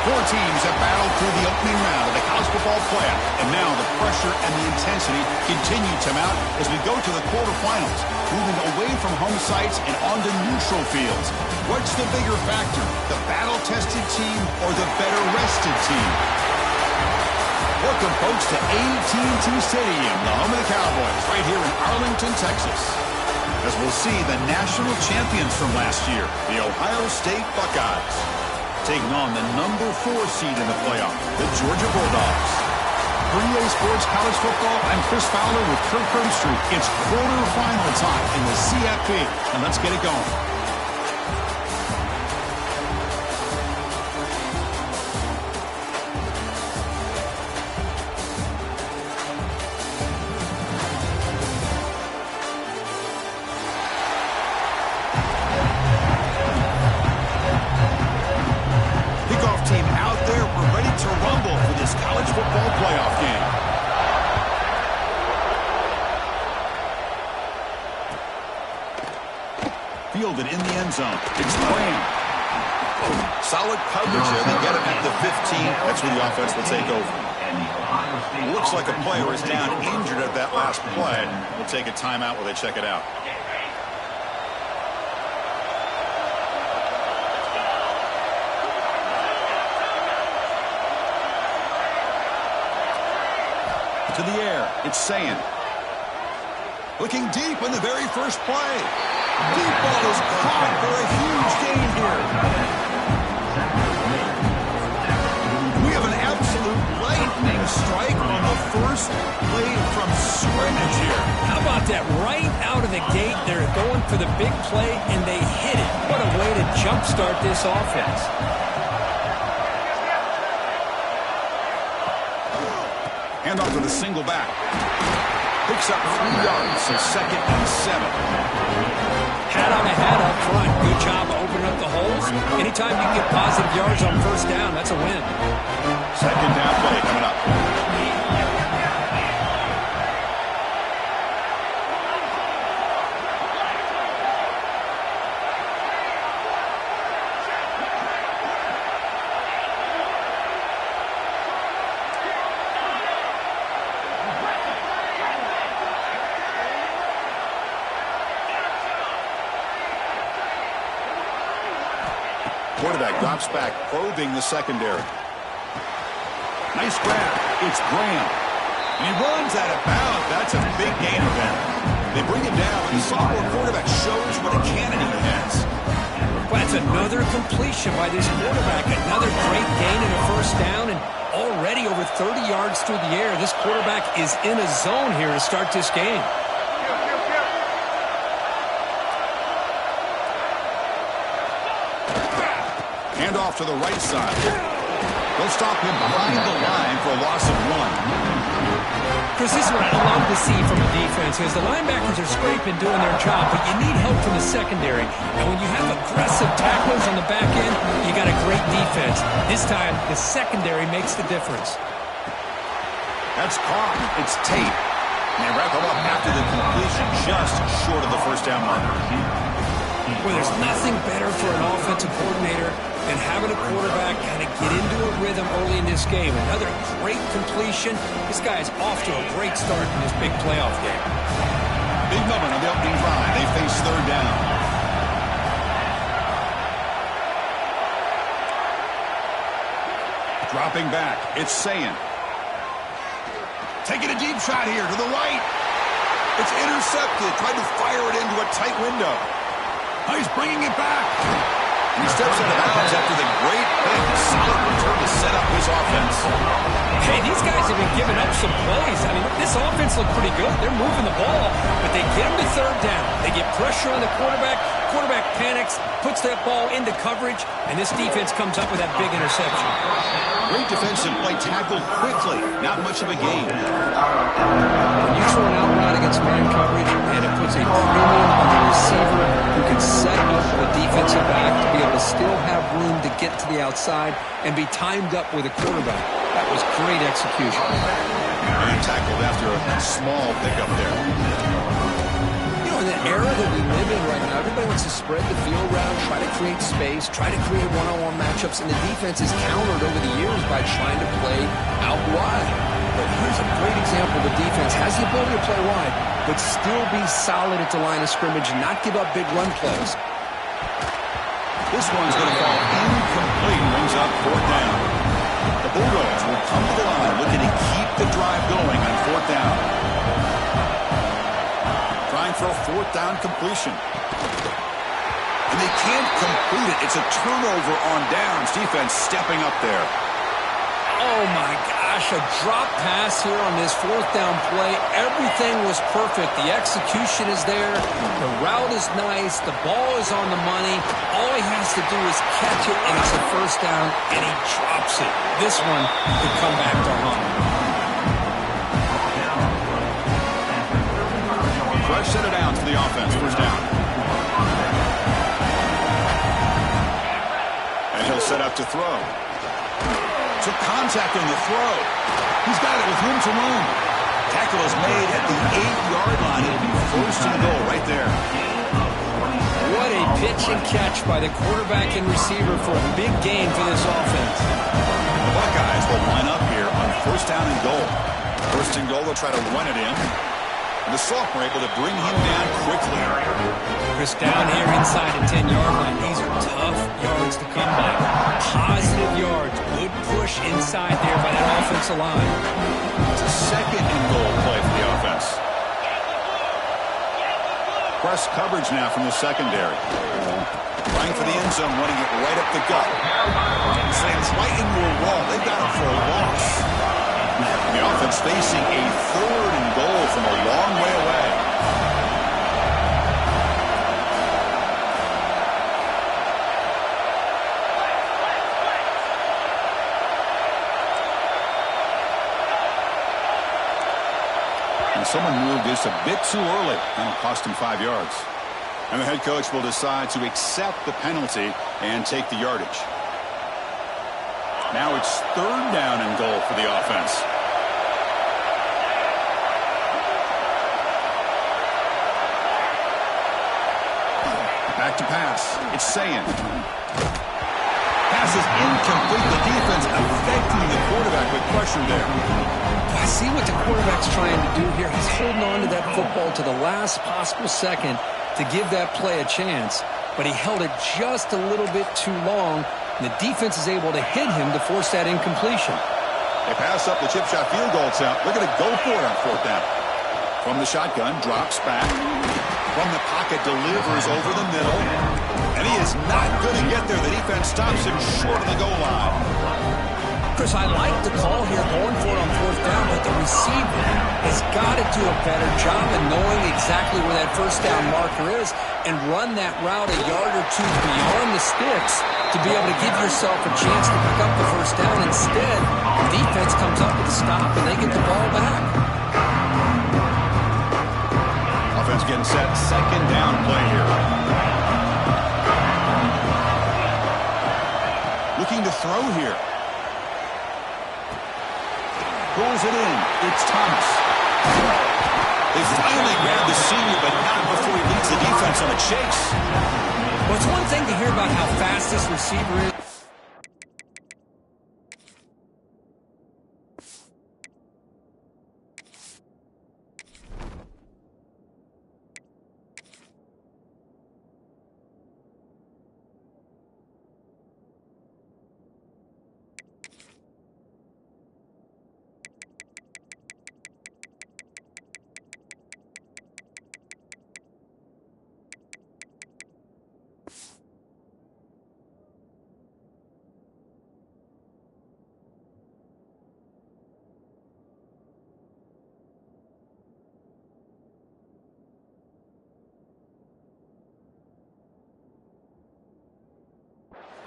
Four teams have battled through the opening round of the college football playoff, and now the pressure and the intensity continue to mount as we go to the quarterfinals, moving away from home sites and onto neutral fields. What's the bigger factor, the battle-tested team or the better-rested team? Welcome, folks, to AT&T Stadium, the home of the Cowboys, right here in Arlington, Texas, as we'll see the national champions from last year, the Ohio State Buckeyes, taking on the number 4 seed in the playoff, the Georgia Bulldogs. For EA Sports College Football, I'm Chris Fowler with Kirk Herbstreit. It's quarterfinal time in the CFP, and let's get it going. Fielded in the end zone. It's Graham. Solid coverage there. They get him at the 15. That's where the offense will take over. Looks like a player is down injured at that last play. We'll take a timeout while they check it out. To the air. It's Ncaa. Looking deep in the very first play. Deep ball is caught for a huge gain here. We have an absolute lightning strike on the first play from scrimmage here. How about that? Right out of the gate, they're going for the big play, and they hit it. What a way to jumpstart this offense. Hand off to the single back. Picks up 3 yards, so 2nd and 7. Hat on a hat up front. Good job of opening up the holes. Anytime you get positive yards on first down, that's a win. 2nd down play coming up. Quarterback drops back, probing the secondary. Nice grab. It's Graham. And he runs out of bounds. That's a big gain of him. They bring it down. The sophomore quarterback shows what a cannon he has. Well, that's another completion by this quarterback. Another great gain in a first down, and already over 30 yards through the air. This quarterback is in a zone here to start this game. Hand off to the right side. They'll stop him behind the line for a loss of 1. Chris, this is what I love to see from a defense is the linebackers are scraping, doing their job, but you need help from the secondary. And when you have aggressive tacklers on the back end, you got a great defense. This time, the secondary makes the difference. That's caught. It's Tate. And they wrap him up after the completion, just short of the first down marker. Well, there's nothing better for an offensive coordinator and having a quarterback kind of get into a rhythm early in this game. Another great completion. This guy is off to a great start in this big playoff game. Big moment on the opening drive. They face third down. Dropping back, it's Ncaa. Taking a deep shot here to the right. It's intercepted. Tried to fire it into a tight window. Oh, he's bringing it back. And he steps out of bounds after the great big solid return to set up his offense. Hey, these guys have been giving up some plays. I mean, this offense looked pretty good. They're moving the ball, but they get him to third down. They get pressure on the quarterback. Quarterback panics, puts that ball into coverage, and this defense comes up with that big interception. Great defensive play, tackled quickly. Not much of a gain. When you throw an out route against man coverage, and it puts a premium on the receiver who can set up the defensive back to be able to still have room to get to the outside and be timed up with a quarterback. That was great execution. And tackled after a small pickup there. In the era that we live in right now, everybody wants to spread the field around, try to create space, try to create one-on-one matchups, and the defense is countered over the years by trying to play out wide. But here's a great example. The defense has the ability to play wide, but still be solid at the line of scrimmage and not give up big run plays. This one's going to fall incomplete. Brings up fourth down. The Bulldogs will come to the line looking to keep the drive going on fourth down. Trying for a fourth down completion. And they can't complete it. It's a turnover on downs. Defense stepping up there. Oh, my gosh. A drop pass here on this fourth down play. Everything was perfect. The execution is there. The route is nice. The ball is on the money. All he has to do is catch it, and it's a first down, and he drops it. This one could come back to haunt him. Fresh set of downs for the offense. First down. And he'll set up to throw. Took contact on the throw. He's got it with room to run. Tackle is made at the 8-yard line. It'll be first and goal right there. What a pitch and catch by the quarterback and receiver for a big game for this offense. The Buckeyes will line up here on first down and goal. First and goal, they'll try to run it in. And the sophomore able to bring him down quickly. Chris, down here inside the 10-yard line. These are tough yards to come by. Positive yards. Good push inside there by that offensive line. It's a second and goal play for the offense. Press coverage now from the secondary. Trying for the end zone, wanting it right up the gut. Slams right into a wall. They've got him for a loss. The offense facing a third and goal from a long way away. And someone moved this a bit too early. That'll cost him 5 yards. And the head coach will decide to accept the penalty and take the yardage. Now it's third down and goal for the offense. Back to pass. It's Ncaa. Pass is incomplete. The defense affecting the quarterback with pressure there. I see what the quarterback's trying to do here. He's holding on to that football to the last possible second to give that play a chance. But he held it just a little bit too long. And the defense is able to hit him to force that incompletion. They pass up the chip shot field goal attempt. They're going to go for it on fourth down. From the shotgun, drops back. From the pocket, delivers over the middle. And he is not going to get there. The defense stops him short of the goal line. Chris, I like the call here, going for it on fourth down, but the receiver has got to do a better job of knowing exactly where that first down marker is and run that route a yard or two beyond the sticks to be able to give yourself a chance to pick up the first down. Instead, the defense comes up with a stop and they get the ball back. Offense getting set. Second down play here. Looking to throw here. Pulls it in. It's Thomas. They finally grab the senior, but not before he leads the defense on a chase. Well, it's one thing to hear about how fast this receiver is.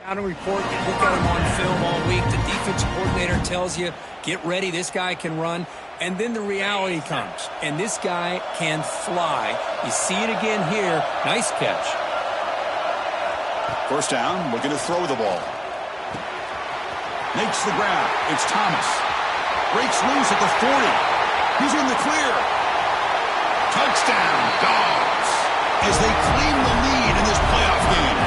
Scouting report, you look at him on film all week. The defensive coordinator tells you, get ready, this guy can run. And then the reality comes, and this guy can fly. You see it again here. Nice catch. First down, looking to throw the ball. Makes the grab. It's Thomas. Breaks loose at the 40. He's in the clear. Touchdown, Dogs, as they claim the lead in this playoff game.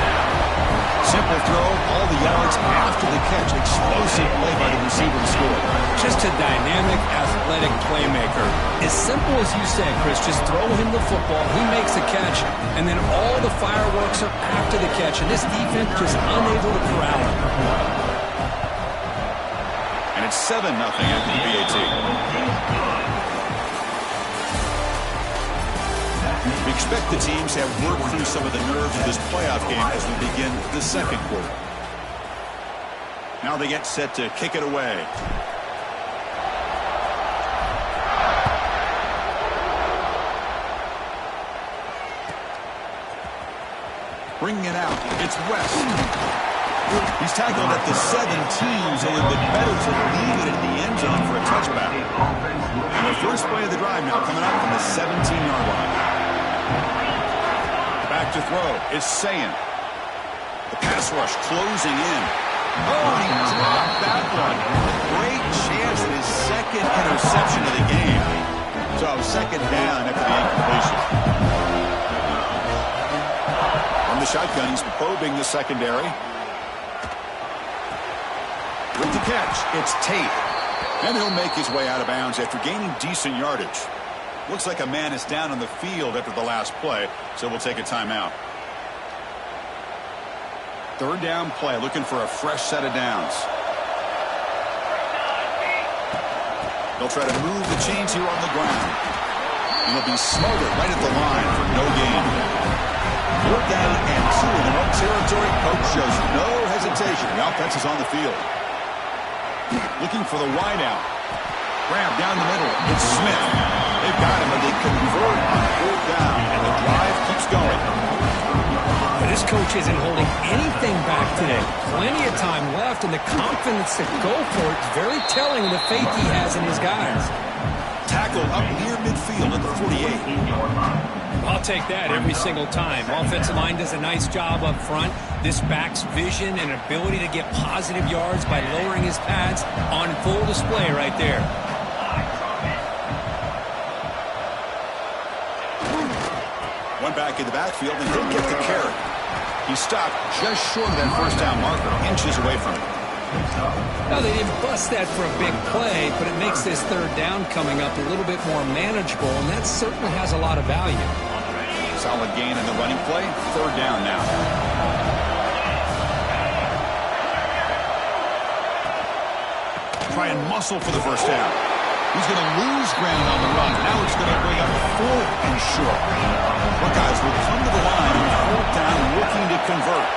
Simple throw, all the yards after the catch. Explosive play by the receiver to score. Just a dynamic, athletic playmaker. As simple as you said, Chris, just throw him the football, he makes a catch, and then all the fireworks are after the catch, and this defense just unable to corral him. And it's 7-0 after the PAT. We expect the teams to have worked through some of the nerves of this playoff game as we begin the second quarter. Now they get set to kick it away. Bringing it out, it's West. He's tackled at the 17, so it would have been better to leave it in the end zone for a touchback. And the first play of the drive now coming up from the 17-yard line. Back to throw is Ncaa. The pass rush closing in. Oh, he dropped that one. Great chance at his second interception of the game. So second down after the incompletion. From the shotgun, he's probing the secondary. With the catch, it's Tate. And he'll make his way out of bounds after gaining decent yardage. Looks like a man is down on the field after the last play, so we'll take a timeout. Third down play, looking for a fresh set of downs. They'll try to move the chains here on the ground. And they'll be smothered right at the line for no gain. Fourth down and 2 in the wrong territory. Coach shows no hesitation. The offense is on the field. Looking for the wideout. Grab down the middle. It's Smith. They've got him, but they convert on fourth down, and the drive keeps going. This coach isn't holding anything back today. Plenty of time left, and the confidence to go for it is very telling of the faith he has in his guys. Tackle up near midfield at the 48. I'll take that every single time. Offensive line does a nice job up front. This back's vision and ability to get positive yards by lowering his pads on full display right there. One back in the backfield, and he'll get the carry. He stopped just short of that first down marker, inches away from it. Now, they didn't bust that for a big play, but it makes this third down coming up a little bit more manageable, and that certainly has a lot of value. Solid gain in the running play. Third down now. Try and muscle for the first down. He's going to lose ground on the run. Now it's going to bring up fourth and short. Buckeyes will come to the line on fourth down, looking to convert.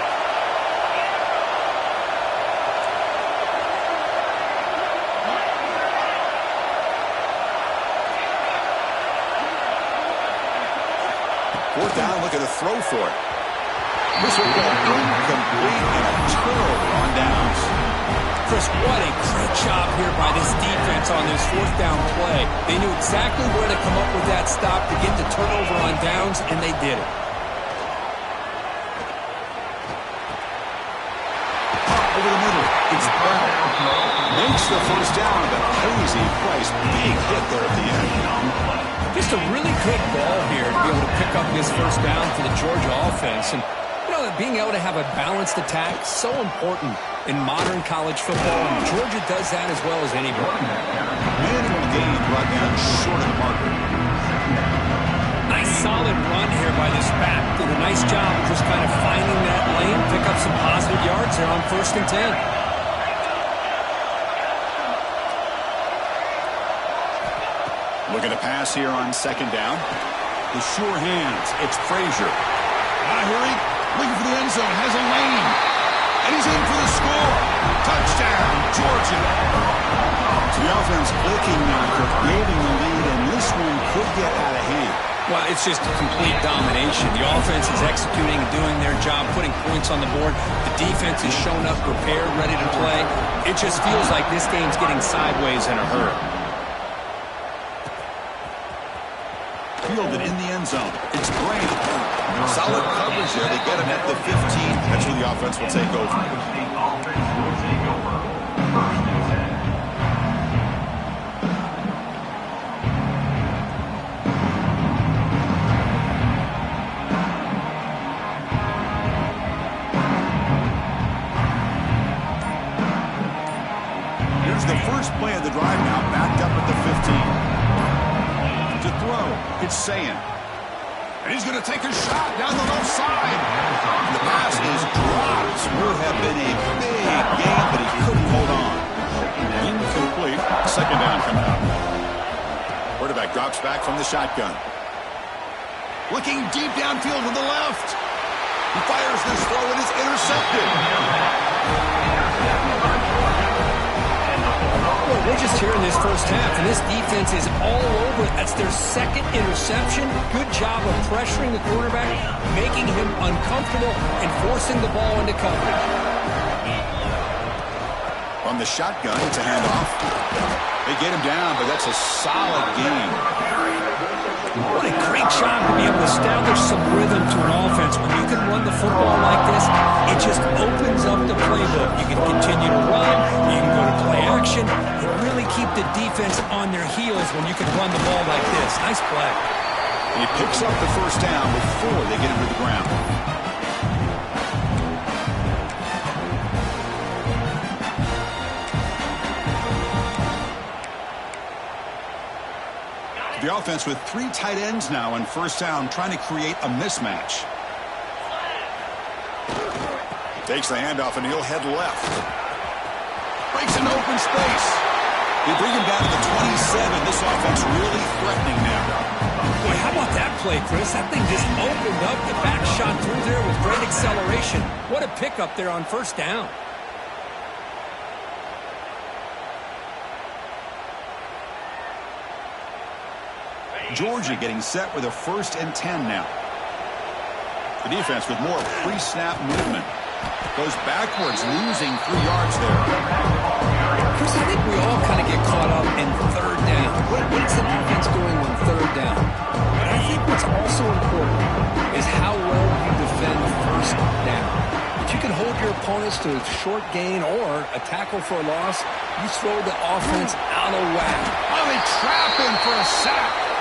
Fourth down, look at a throw for it. This will go incomplete and a turnover on downs. Chris, what a great job here by this defense on this fourth down play. They knew exactly where to come up with that stop to get the turnover on downs, and they did it. Over the middle, it's Brown. Makes the first down, but pays a price. Big hit there at the end. Just a really good ball here to be able to pick up this first down for the Georgia offense. And, you know, being able to have a balanced attack is so important in modern college football, and Georgia does that as well as anybody. Minimal gain brought down short of the marker. Nice solid run here by this back. Did a nice job of just kind of finding that lane, pick up some positive yards there on 1st and 10. Looking to pass here on second down. The sure hands. It's Frazier. Not hurry. Looking for the end zone. Has a lane. And he's in for the score. Touchdown, Georgia. So the offense clicking now, creating the lead, and this one could get out of hand. Well, it's just complete domination. The offense is executing and doing their job, putting points on the board. The defense is shown up, prepared, ready to play. It just feels like this game's getting sideways in a hurry. Fielded in the end zone. It's great. Solid coverage there. They get him at the 15. That's where the offense will take over. Here's the first play of the drive now, backed up at the 15. To throw, it's Ncaa. And he's going to take a shot down the left side. The pass is dropped. Would have been a big game, but he couldn't hold on. Incomplete. Second down coming up. Quarterback drops back from the shotgun. Looking deep downfield to the left. He fires this throw and is intercepted. We're just here in this first half, and this defense is all over. That's their second interception. Good job of pressuring the quarterback, making him uncomfortable, and forcing the ball into coverage. From the shotgun, it's a handoff. They get him down, but that's a solid game. What a great job to be able to establish some rhythm to an offense. When you can run the football like this, it just opens up the playbook. You can continue to run, you can go to play action, and really keep the defense on their heels when you can run the ball like this. Nice play. And he picks up the first down before they get him to the ground. The offense with 3 tight ends now on first down, trying to create a mismatch. Takes the handoff, and he'll head left. Breaks into open space. They bring him down to the 27. This offense really threatening now. Boy, how about that play, Chris? That thing just opened up. The back shot through there with great acceleration. What a pickup there on first down. Georgia getting set with a 1st and 10 now. The defense with more pre-snap movement. Goes backwards, losing 3 yards there. Chris, I think we all kind of get caught up in third down. What's the defense doing on third down? But I think what's also important is how well you defend first down. If you can hold your opponents to a short gain or a tackle for a loss, you throw the offense out of whack. Oh, they trap him for a sack.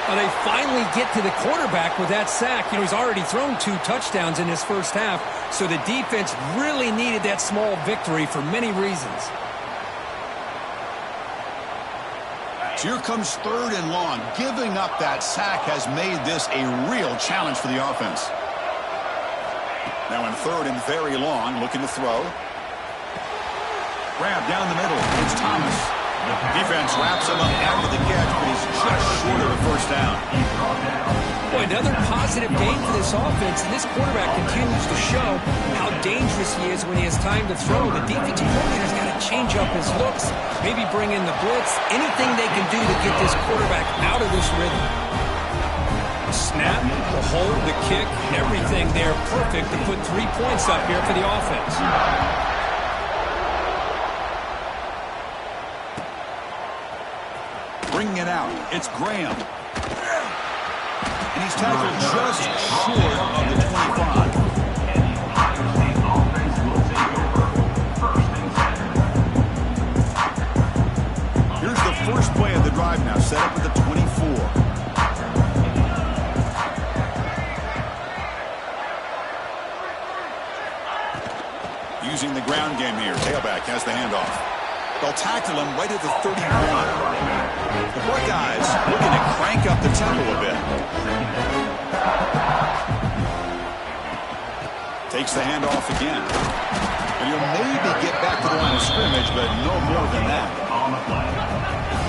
Well, they finally get to the quarterback with that sack. You know, he's already thrown 2 touchdowns in his first half, so the defense really needed that small victory for many reasons. So here comes 3rd and long. Giving up that sack has made this a real challenge for the offense. Now in 3rd and very long, looking to throw. Grab down the middle. It's Thomas. Defense wraps him up after the catch, but he's just short of a first down. Boy, another positive game for this offense, and this quarterback continues to show how dangerous he is when he has time to throw. The defensive coordinator's got to change up his looks, maybe bring in the blitz, anything they can do to get this quarterback out of this rhythm. The snap, the hold, the kick, everything there perfect to put 3 points up here for the offense. Bringing it out, it's Graham. And he's tackled just short of the 25. Here's the first play of the drive now, set up at the 24. Using the ground game here. Tailback has the handoff. They'll tackle him right at the 31. The Buckeyes looking to crank up the tempo a bit. Takes the handoff again. And he'll maybe get back to the line of scrimmage, but no more than that.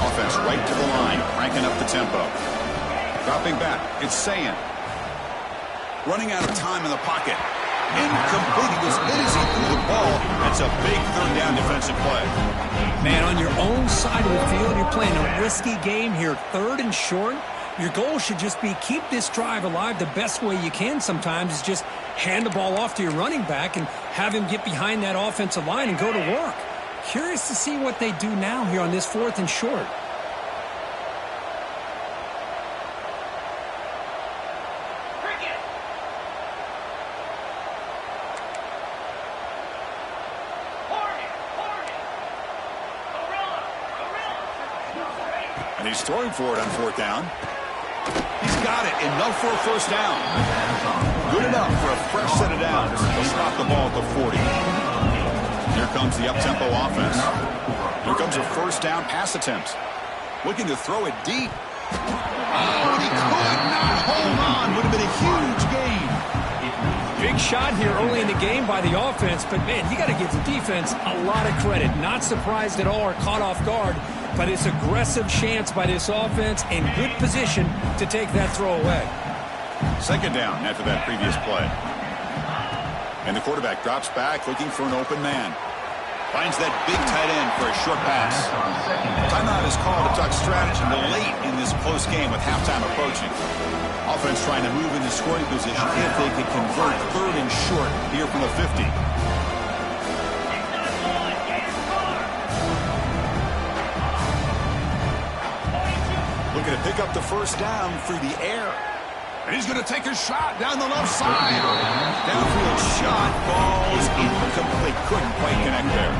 Offense right to the line, cranking up the tempo. Dropping back, it's Ncaa. Running out of time in the pocket. Incomplete. He was busy through the ball. That's a big 3rd down defensive play. Man, on your own side of the field, you're playing a risky game here. 3rd and short. Your goal should just be keep this drive alive the best way you can sometimes is just hand the ball off to your running back and have him get behind that offensive line and go to work. Curious to see what they do now here on this 4th and short. And he's throwing for it on 4th down. He's got it. Enough for a first down. Good enough for a fresh set of downs. He'll stop the ball at the 40. Here comes the up-tempo offense. Here comes a first down pass attempt. Looking to throw it deep. Oh, and he could not hold on. Would have been a huge gain. Big shot here early in the game by the offense, but, man, you got to give the defense a lot of credit. Not surprised at all or caught off guard, but it's aggressive chance by this offense in good position to take that throw away. 2nd down after that previous play. And the quarterback drops back looking for an open man. Finds that big tight end for a short pass. Timeout is called to talk strategy late in this close game with halftime approaching. Offense trying to move into scoring position if they can convert 3rd and short here from the 50. Looking to pick up the first down through the air. And he's going to take a shot down the left side. Downfield shot falls incomplete. Couldn't quite connect there.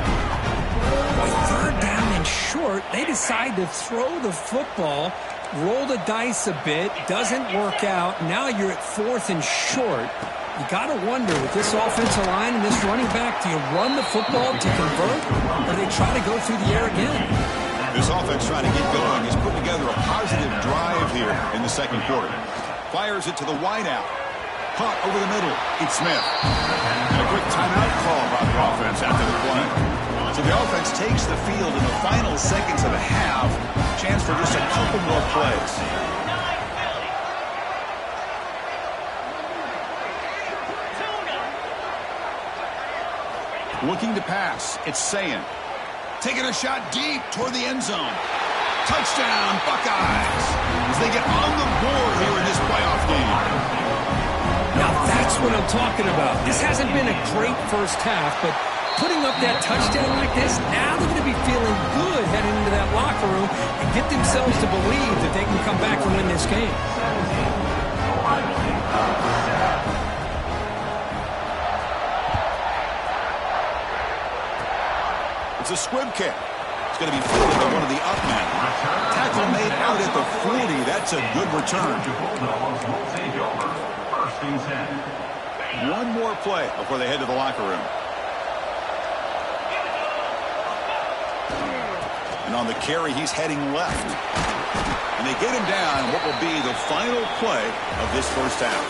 With 3rd down and short, they decide to throw the football, roll the dice a bit, doesn't work out. Now you're at 4th and short. You got to wonder, with this offensive line and this running back, do you run the football to convert, or do they try to go through the air again? This offense trying to get going is putting together a positive drive here in the 2nd quarter. Fires it to the wideout. Caught over the middle. It's Smith. And a quick timeout call by the offense after the play. So the offense takes the field in the final seconds of the half. Chance for just a couple more plays. Looking to pass. It's Ncaa. Taking a shot deep toward the end zone. Touchdown, Buckeyes, as they get on the board here in this playoff game. Now that's what I'm talking about. This hasn't been a great first half, but putting up that touchdown like this, now they're going to be feeling good heading into that locker room and get themselves to believe that they can come back and win this game. It's a squib kick. It's going to be fielded by one of the up men. Tackle made out at the 40. That's a good return. One more play before they head to the locker room. And on the carry, he's heading left. And they get him down what will be the final play of this first half.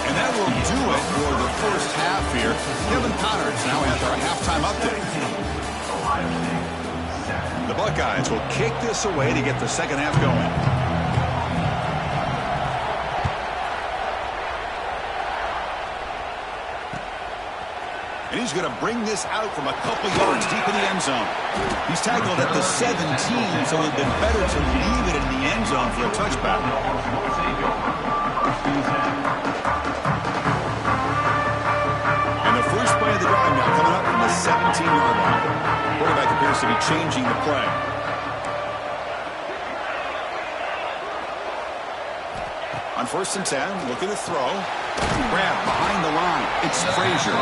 And that will do it for the first half here. Kevin Connors now has our halftime update. The Buckeyes will kick this away to get the second half going. And he's going to bring this out from a couple yards deep in the end zone. He's tackled at the 17, so it would have been better to leave it in the end zone for a touchback. And the first play of the drive now coming up from the 17-yard line. Quarterback appears to be changing the play. On 1st and 10, looking to throw. Grab behind the line. It's Frazier.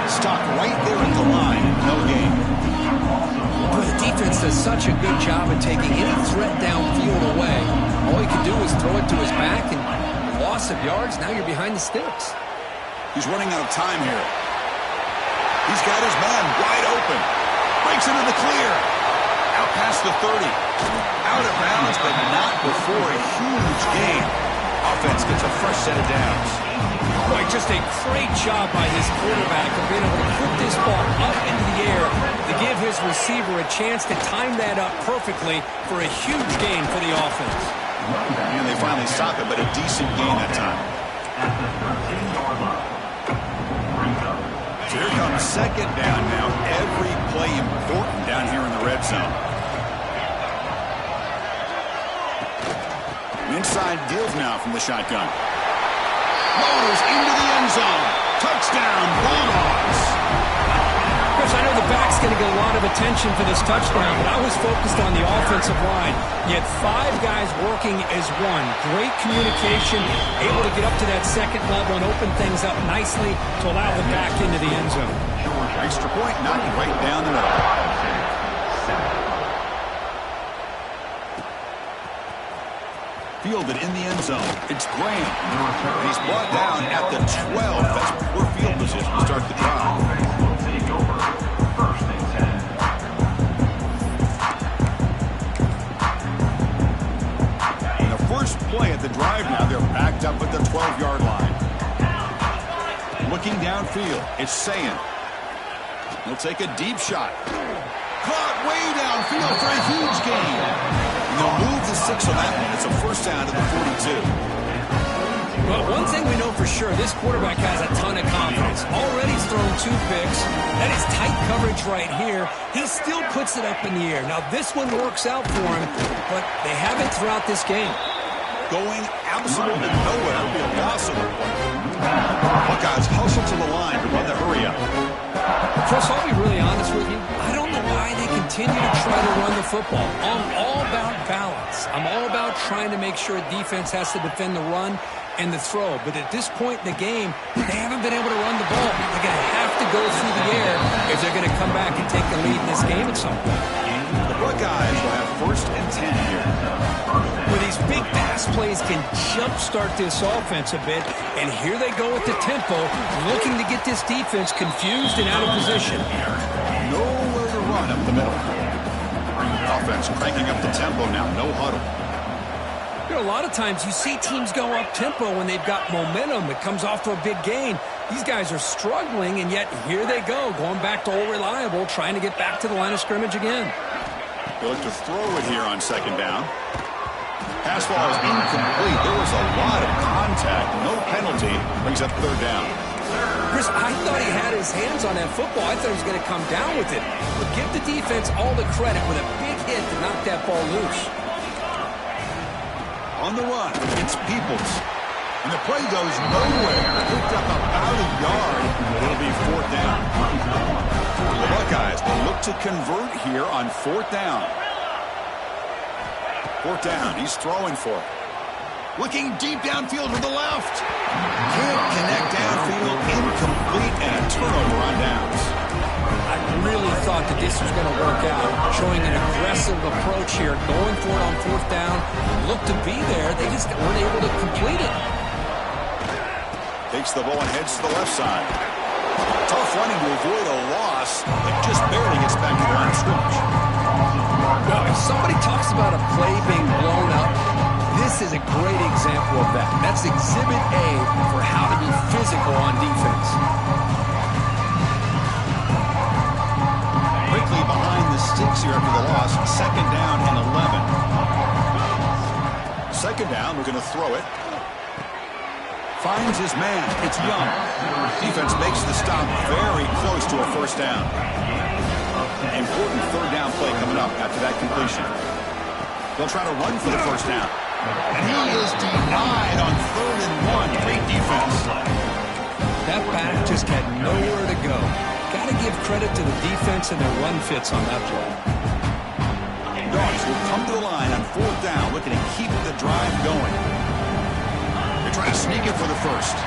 Stopped right there at the line. No gain. Well, the defense does such a good job of taking any threat downfield away. All he can do is throw it to his back, and loss of yards, now you're behind the sticks. He's running out of time here. He's got his man wide open. Breaks into the clear. Out past the 30. Out of bounds, but not before a huge gain. Offense gets a fresh set of downs. Boy, just a great job by this quarterback of being able to put this ball up into the air to give his receiver a chance to time that up perfectly for a huge gain for the offense. And they finally stop it, but a decent gain that time. So here comes second down now. Every play important down here in the red zone. Inside deals now from the shotgun. Motors into the end zone. Touchdown, Bulldogs. Chris, I know the back's going to get a lot of attention for this touchdown, but I was focused on the offensive line. You had 5 guys working as one. Great communication, able to get up to that second level and open things up nicely to allow the back into the end zone. Extra point knocked right down the middle. Fielded in the end zone. It's Graham. And he's brought down at the 12. That's poor field position to start the drive. First play at the drive now. They're backed up at the 12-yard line. Looking downfield, it's Ncaa. He'll take a deep shot. Caught way downfield for a huge gain. And they'll move the 6 on that one. It's a first down to the 42. Well, one thing we know for sure, this quarterback has a ton of confidence. Already he's thrown 2 picks. That is tight coverage right here. He still puts it up in the air. Now, this one works out for him, but they haven't throughout this game. Going absolutely nowhere would be a loss of the play. Buckeyes hustle to the line to run the hurry up. Chris, I'll be really honest with you. I don't know why they continue to try to run the football. I'm all about balance. I'm all about trying to make sure defense has to defend the run and the throw. But at this point in the game, they haven't been able to run the ball. They're going to have to go through the air if they're going to come back and take the lead in this game at some point. The Buckeyes will have 1st and 10 here. Where these big pass plays can jumpstart this offense a bit. And here they go with the tempo, looking to get this defense confused and out of position. Nowhere to run up the middle. Offense cranking up the tempo now. No huddle. You know, a lot of times you see teams go up tempo when they've got momentum. It comes off to a big gain. These guys are struggling, and yet here they go, going back to old reliable, trying to get back to the line of scrimmage again. They look to throw it here on 2nd down. Pass ball is incomplete. There was a lot of contact. No penalty. Brings up 3rd down. Chris, I thought he had his hands on that football. I thought he was going to come down with it. But give the defense all the credit with a big hit to knock that ball loose. On the run, it's Peoples. And the play goes nowhere. Picked up about a yard. It'll be 4th down. The Buckeyes will look to convert here on 4th down. 4th down. He's throwing for it. Looking deep downfield to the left. Can't connect downfield. Incomplete and a turnover on downs. I really thought that this was going to work out, showing an aggressive approach here, going for it on 4th down. Looked to be there. They just weren't able to complete it. Takes the ball and heads to the left side. Tough running to avoid a loss, but just barely gets back to the line of scrimmage. Now, if somebody talks about a play being blown up, this is a great example of that. That's Exhibit A for how to be physical on defense. Quickly behind the sticks here after the loss. 2nd down and 11. 2nd down, we're going to throw it. Finds his man. It's Young. Defense makes the stop very close to a 1st down. Important 3rd down play coming up after that completion. They'll try to run for the 1st down. And he is denied on 3rd and 1. Great defense. That back just had nowhere to go. Got to give credit to the defense and their run fits on that play. Dogs will come to the line on 4th down, looking to keep the drive going. They're trying to sneak it for the 1st.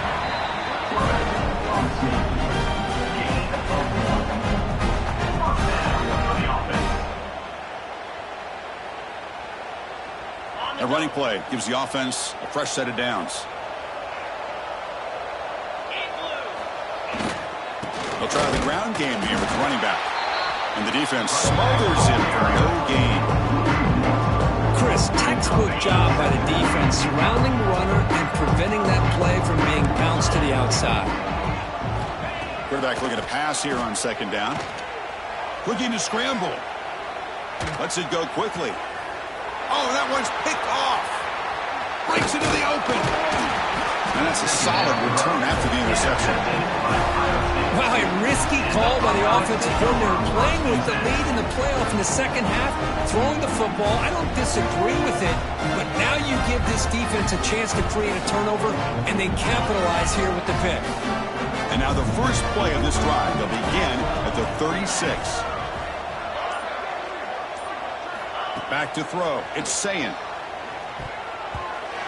A running play gives the offense a fresh set of downs. They'll try the ground game here with the running back. And the defense smothers him for no gain. Chris, textbook job by the defense, surrounding the runner and preventing that play from being bounced to the outside. Quarterback looking to pass here on 2nd down. Looking to scramble. Lets it go quickly. Oh, that one's picked off. Breaks into the open. And that's a solid return after the interception. Wow, a risky call by the offensive coordinator, playing with the lead in the playoff in the second half, throwing the football. I don't disagree with it, but now you give this defense a chance to create a turnover and then capitalize here with the pick. And now the first play of this drive, they'll begin at the 36. Back to throw. It's Ncaa.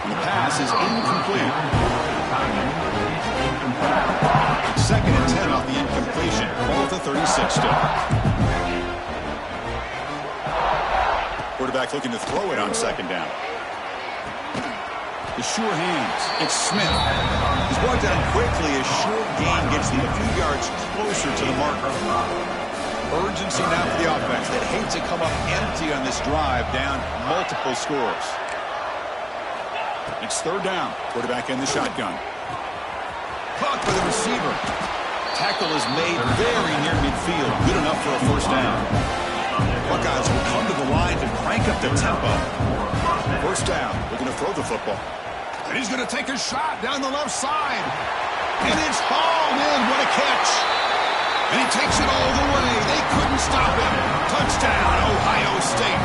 And the pass is incomplete. Second and 10 off the incompletion. Ball at the 36 still. Quarterback looking to throw it on second down. The sure hands. It's Smith. He's brought down quickly as short gain gets him a few yards closer to the marker. Urgency now for the offense. They'd hate to come up empty on this drive, down multiple scores. It's third down. Quarterback in the shotgun. Caught by the receiver. Tackle is made very near midfield. Good enough for a first down. Buckeyes will come to the line to crank up the tempo. First down. Looking to throw the football. And he's going to take a shot down the left side. And it's hauled in. What a catch. And he takes it all the way. They couldn't stop him. Touchdown, Ohio State.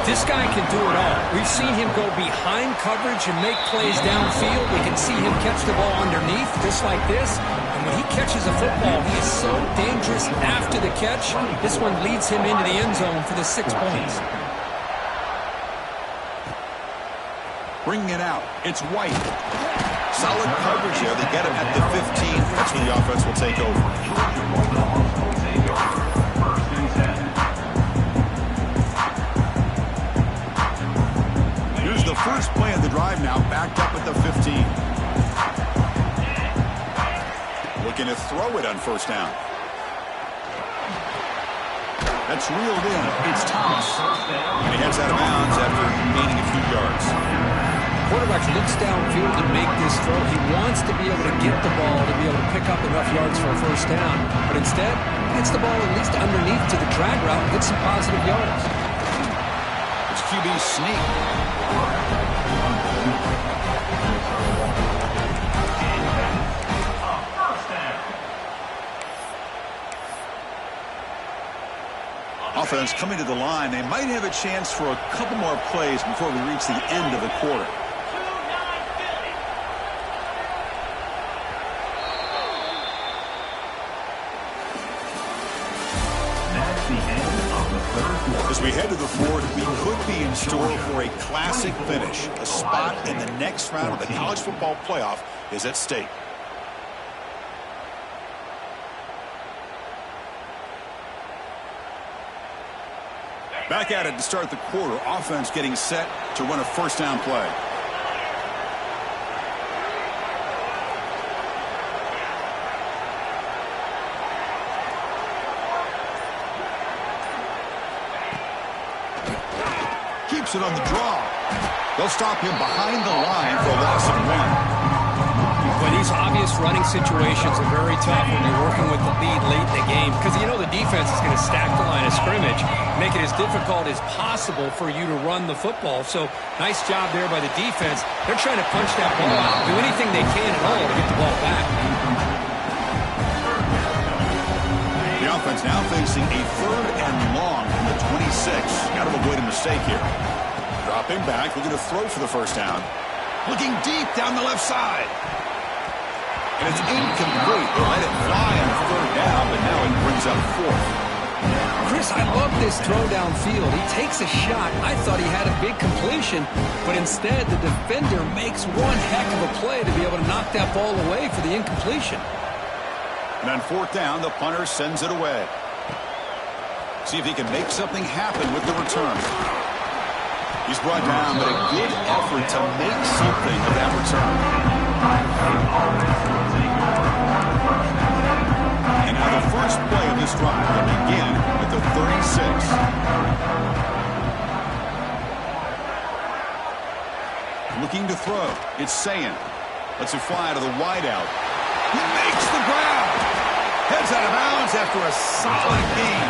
This guy can do it all. We've seen him go behind coverage and make plays downfield. We can see him catch the ball underneath, just like this. And when he catches a football, he is so dangerous after the catch. This one leads him into the end zone for the 6 points. Bringing it out. It's White. Solid coverage here. They get him at the 15. That's where the offense will take over. Here's the first play of the drive now, backed up at the 15. Looking to throw it on first down. That's reeled in. It's Thomas. And he heads out of bounds after gaining a few yards. Quarterback looks downfield to make this throw. He wants to be able to get the ball to be able to pick up enough yards for a first down. But instead, gets the ball at least underneath to the drag route and gets some positive yards. It's QB sneak. Offense coming to the line. They might have a chance for a couple more plays before we reach the end of the quarter. As we head to the fourth, we could be in store for a classic finish. A spot in the next round of the college football playoff is at stake. Back at it to start the quarter. Offense getting set to run a first down play. Keeps it on the draw. They'll stop him behind the line for a loss of 1. But these obvious running situations are very tough when you're working with the lead late in the game, because you know the defense is going to stack the line of scrimmage, make it as difficult as possible for you to run the football. So nice job there by the defense. They're trying to punch that ball out, do anything they can at all to get the ball back. The offense now facing a third and long from the 26. Got to avoid a mistake here. Dropping back, looking to throw for the first down. Looking deep down the left side. And it's incomplete. They let it fly on third down, but now it brings up fourth. Chris, I love this throw downfield. He takes a shot. I thought he had a big completion, but instead the defender makes one heck of a play to be able to knock that ball away for the incompletion. And on fourth down, the punter sends it away. See if he can make something happen with the return. He's brought down, but a good effort to make something of that return. And now the first play of this drive will begin at the 36. Looking to throw. It's Ncaa. Lets it fly to the wideout. He makes the grab. Heads out of bounds after a solid gain.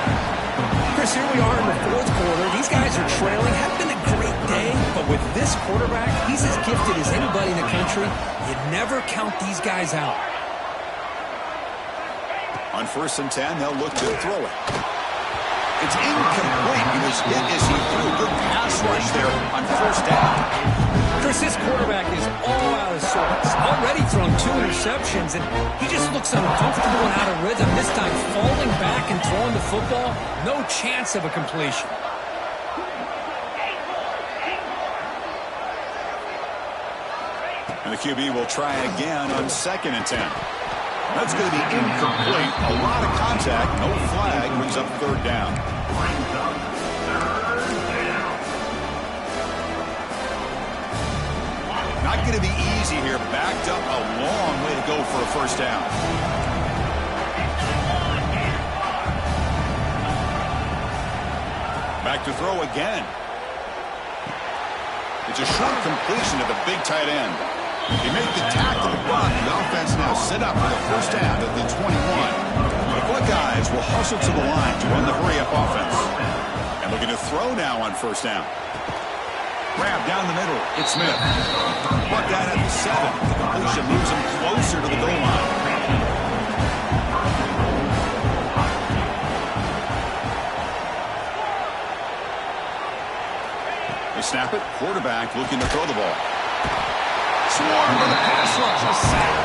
Chris, here we are in the fourth quarter. These guys are trailing. Haven't been a great day, but with this quarterback, he's as gifted as anybody in the country. You never count these guys out. On 1st and 10, they'll look to throw it. It's incomplete. He was hit as he threw a good pass rush there on 1st down. Chris, this quarterback is all out of sorts. Already thrown 2 interceptions, and he just looks uncomfortable and out of rhythm. This time falling back and throwing the football, no chance of a completion. And the QB will try again on 2nd and 10. That's going to be incomplete. A lot of contact. No flag. Brings up 3rd down. Not going to be easy here. Backed up a long way to go for a 1st down. Back to throw again. It's a short completion to the big tight end. He made the tackle, but the offense now set up for the 1st down at the 21. The Buckeyes will hustle to the line to run the hurry-up offense. And looking to throw now on 1st down. Grab down the middle. It's Smith. Buckeye at the 7. The completion moves him closer to the goal line. They snap it. Quarterback looking to throw the ball. Swarm for the pass rush. A sack.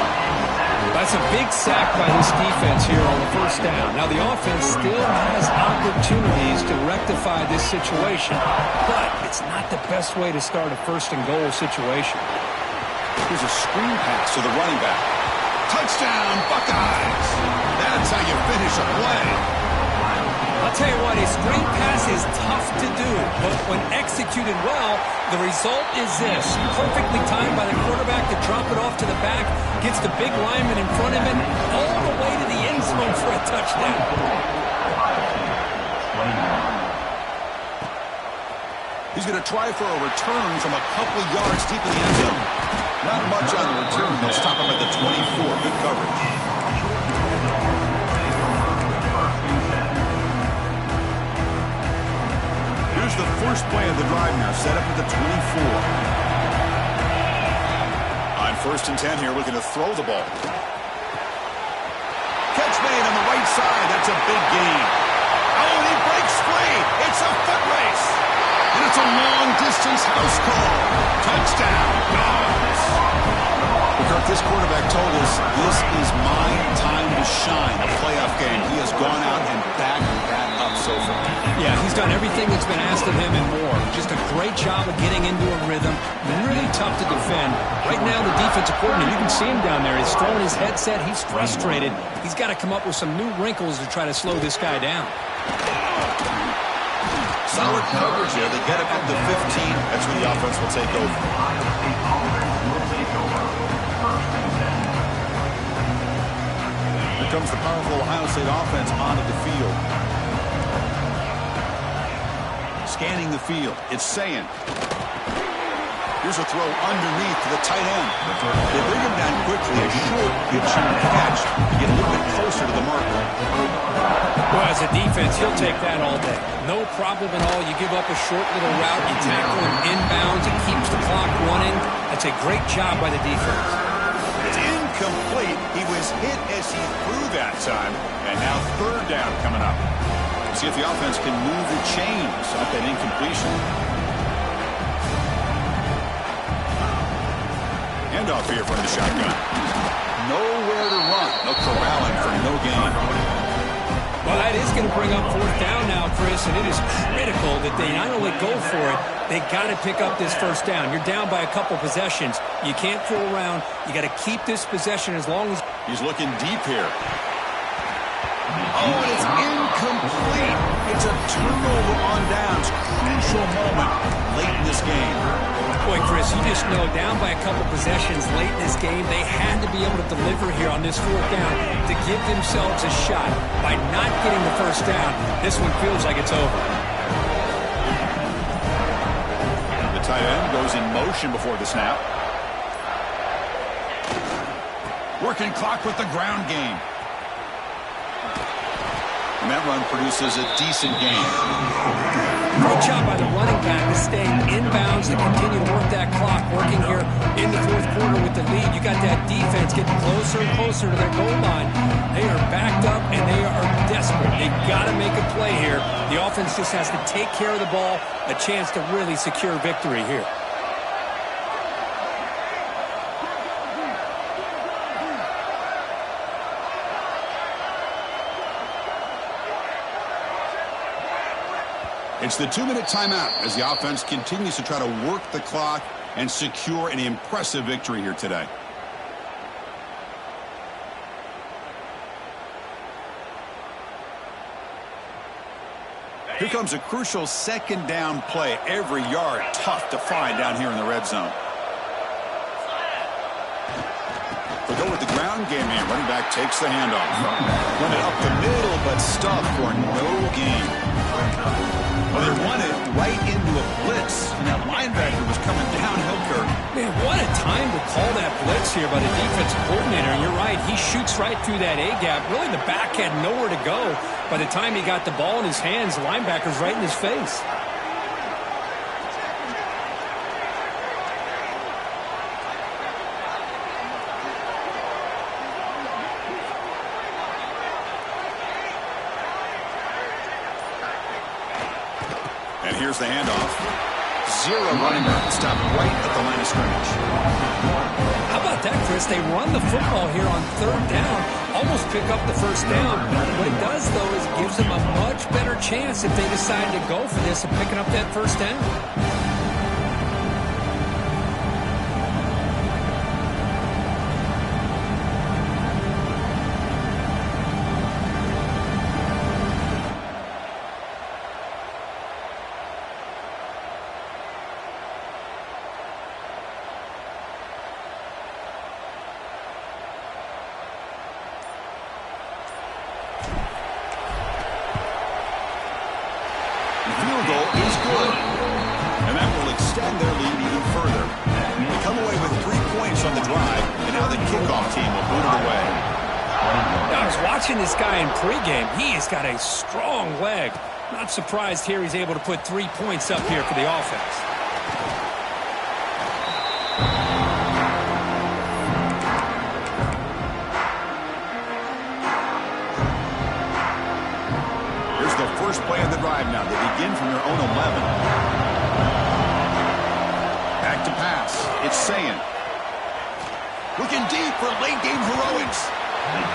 That's a big sack by this defense here on the 1st down. Now the offense still has opportunities to rectify this situation, but it's not the best way to start a 1st and goal situation. Here's a screen pass to the running back. Touchdown, Buckeyes. That's how you finish a play. I'll tell you what, a screen pass is tough to do, but when executed well, the result is this. Perfectly timed by the quarterback to drop it off to the back, gets the big lineman in front of him, all the way to the end zone for a touchdown. He's going to try for a return from a couple of yards deep in the end zone. Not much on the return. They'll stop him at the 24. Good coverage. Here's the first play of the drive now, set up at the 24. On 1st and 10 here, looking to throw the ball. Catch made on the right side. That's a big gain. Oh, and he breaks free. It's a foot race. And it's a long-distance house call. Touchdown, Dogs. Kirk, this quarterback told us this is my time to shine, a playoff game. He has gone out and backed that up so far. Yeah, he's done everything that's been asked of him and more. Just a great job of getting into a rhythm. Really tough to defend. Right now, the defensive coordinator, you can see him down there. He's throwing his headset. He's frustrated. He's got to come up with some new wrinkles to try to slow this guy down. Solid coverage here. They get it up to 15. That's when the offense will take over. Here comes the powerful Ohio State offense onto the field. Scanning the field. It's Ncaa. Here's a throw underneath to the tight end. They bring him down quickly. A short pitch and catch to get a little bit closer to the marker. Well, as a defense, he'll take that all day. No problem at all. You give up a short little route. You tackle him inbounds. It keeps the clock running. That's a great job by the defense. It's incomplete. He was hit as he threw that time. And now 3rd down coming up. See if the offense can move the chains off that incompletion. Handoff here from the shotgun. Nowhere to run. No corralling for no gain. Well, that is going to bring up 4th down now, Chris, and it is critical that they not only go for it, they got to pick up this 1st down. You're down by a couple possessions. You can't fool around. You got to keep this possession as long as... He's looking deep here. Oh, and it's incomplete. It's a turnover on downs. Crucial moment late in this game. Boy, Chris, you just know down by a couple possessions late in this game, they had to be able to deliver here on this 4th down to give themselves a shot. By not getting the 1st down, this one feels like it's over. The tight end goes in motion before the snap. Working clock with the ground game. And that run produces a decent gain. Great job by the running back to stay inbounds to continue to work that clock, working here in the fourth quarter with the lead. You got that defense getting closer and closer to their goal line. They are backed up, and they are desperate. They got to make a play here. The offense just has to take care of the ball, a chance to really secure victory here. It's the 2-minute timeout as the offense continues to try to work the clock and secure an impressive victory here today. Here comes a crucial second down play. Every yard tough to find down here in the red zone. We'll go with the ground game here. Running back takes the handoff. Run it up the middle, but stuffed for no gain. Well, they run it right into a blitz, and that linebacker was coming downhill curve. Man, what a time to call that blitz here by the defensive coordinator. And you're right, he shoots right through that A-gap. Really, the back had nowhere to go. By the time he got the ball in his hands, the linebacker's right in his face. And here's the handoff. Zero running back. Stop right at the line of scrimmage. How about that, Chris? They run the football here on third down, almost pick up the first down. What it does, though, is it gives them a much better chance if they decide to go for this of picking up that first down. Field goal is good, and that will extend their lead even further. They come away with 3 points on the drive, and now the kickoff team will boot it away. Now, I was watching this guy in pregame. He has got a strong leg. Not surprised here he's able to put 3 points up here for the offense. First play of the drive now. They begin from their own 11. Back to pass. It's Ncaa. Looking deep for late-game heroics.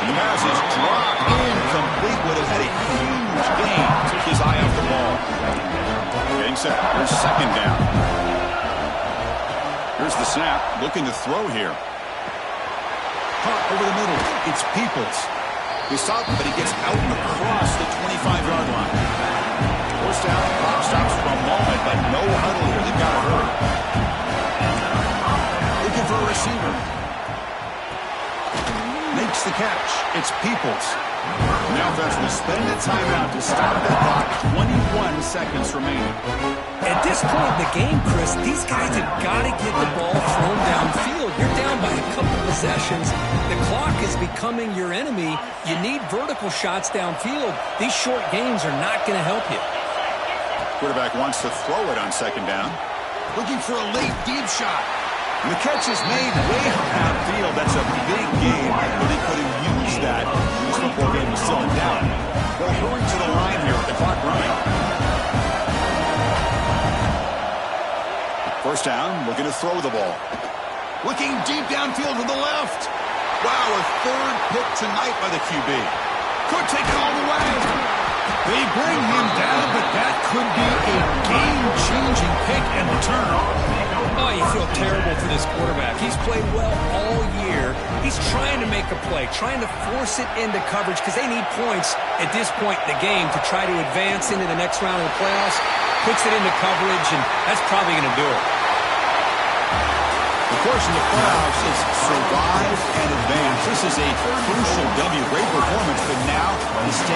The pass is dropped incomplete. Would have had a huge gain. Took his eye off the ball. Getting set. Here's second down. Here's the snap. Looking to throw here. Caught over the middle. It's Peoples. He stopped, but he gets out and across the 25-yard line. First down, clock stops for a moment, but no huddle here. They've got to hurry. Looking for a receiver. Makes the catch. It's Peoples. Now offense will spend a timeout to stop the clock. 21 seconds remaining. At this point in the game, Chris, these guys have got to get the ball thrown downfield. You're down by a couple possessions. The clock is becoming your enemy. You need vertical shots downfield. These short games are not going to help you. Quarterback wants to throw it on second down. Looking for a late deep shot. And the catch is made way downfield. That's a big game. Really could have used that. This football game is still in doubt. They'll hurry to the line here with the clock running. First down, looking to throw the ball. Looking deep downfield to the left. Wow, a third pick tonight by the QB. Could take it all the way. They bring him down, but that could be a game-changing pick and return. Oh, you feel terrible for this quarterback. He's played well all year. He's trying to make a play, trying to force it into coverage because they need points at this point in the game to try to advance into the next round of the playoffs. Puts it into coverage, and that's probably going to do it. The course in the playoffs is survive and advance. This is a crucial W. Great performance, but now the state